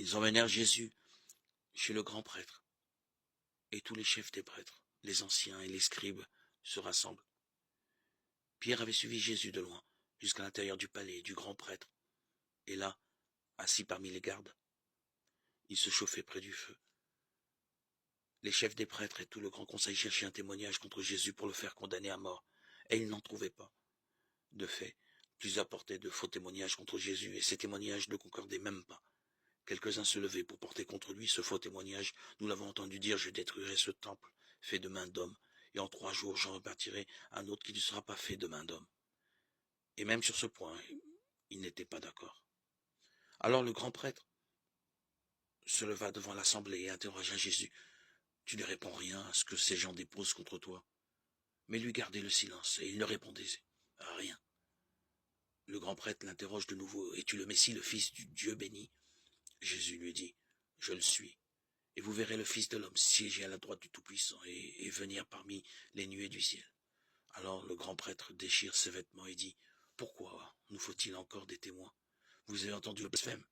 Ils emmenèrent Jésus chez le grand prêtre, et tous les chefs des prêtres, les anciens et les scribes, se rassemblent. Pierre avait suivi Jésus de loin, jusqu'à l'intérieur du palais du grand prêtre, et là, assis parmi les gardes, il se chauffait près du feu. Les chefs des prêtres et tout le grand conseil cherchaient un témoignage contre Jésus pour le faire condamner à mort, et ils n'en trouvaient pas. De fait, plusieurs portaient de faux témoignages contre Jésus, et ces témoignages ne concordaient même pas. Quelques-uns se levaient pour porter contre lui ce faux témoignage. Nous l'avons entendu dire, je détruirai ce temple fait de main d'homme, et en 3 jours j'en rebâtirai un autre qui ne sera pas fait de main d'homme. Et même sur ce point, il n'était pas d'accord. Alors le grand prêtre se leva devant l'assemblée et interrogea Jésus. Tu ne réponds rien à ce que ces gens déposent contre toi. Mais lui gardait le silence, et il ne répondait à rien. Le grand prêtre l'interroge de nouveau. Es-tu le Messie, le Fils du Dieu béni? Jésus lui dit, je le suis. Et vous verrez le Fils de l'homme siéger à la droite du Tout-Puissant et venir parmi les nuées du ciel. Alors le grand prêtre déchire ses vêtements et dit, pourquoi nous faut-il encore des témoins? Vous avez entendu le blasphème.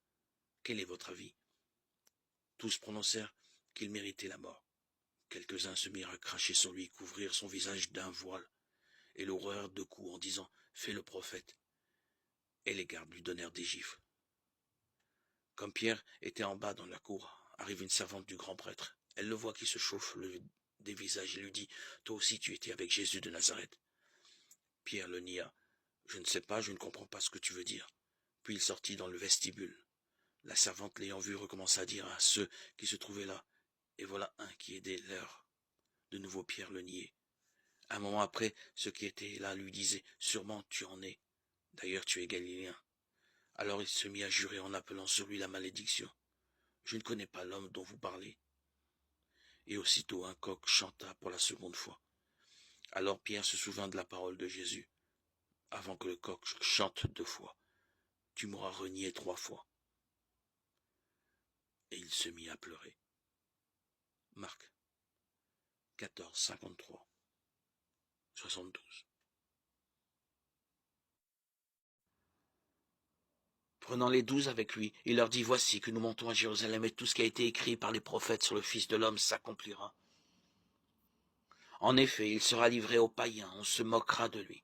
Quel est votre avis? Tous prononcèrent qu'il méritait la mort. Quelques-uns se mirent à cracher sur lui, couvrir son visage d'un voile, et l'horreur de coups en disant « Fais le prophète ». Et les gardes lui donnèrent des gifles. Comme Pierre était en bas dans la cour, arrive une servante du grand prêtre. Elle le voit qui se chauffe le dévisage et lui dit « Toi aussi tu étais avec Jésus de Nazareth ». Pierre le nia. « Je ne sais pas, je ne comprends pas ce que tu veux dire ». Puis il sortit dans le vestibule. La servante l'ayant vu recommença à dire à ceux qui se trouvaient là « Et voilà un qui est des leurs ». De nouveau Pierre le niait. Un moment après, ceux qui étaient là lui disaient « Sûrement tu en es. D'ailleurs tu es galiléen. » Alors il se mit à jurer en appelant sur lui la malédiction. « Je ne connais pas l'homme dont vous parlez. » Et aussitôt un coq chanta pour la seconde fois. Alors Pierre se souvint de la parole de Jésus. Avant que le coq chante 2 fois, tu m'auras renié 3 fois. Et il se mit à pleurer. Marc 14, 53, 72. Prenant les 12 avec lui, il leur dit, voici que nous montons à Jérusalem et tout ce qui a été écrit par les prophètes sur le Fils de l'homme s'accomplira. En effet, il sera livré aux païens, on se moquera de lui.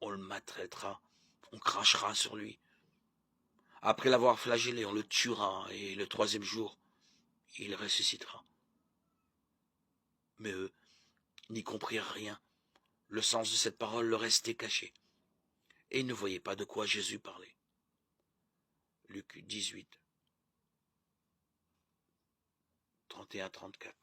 On le maltraitera, on crachera sur lui. Après l'avoir flagellé, on le tuera et le 3e jour, il ressuscitera. Mais eux n'y comprirent rien. Le sens de cette parole leur restait caché. Et ils ne voyaient pas de quoi Jésus parlait. Luc 18, 31-34.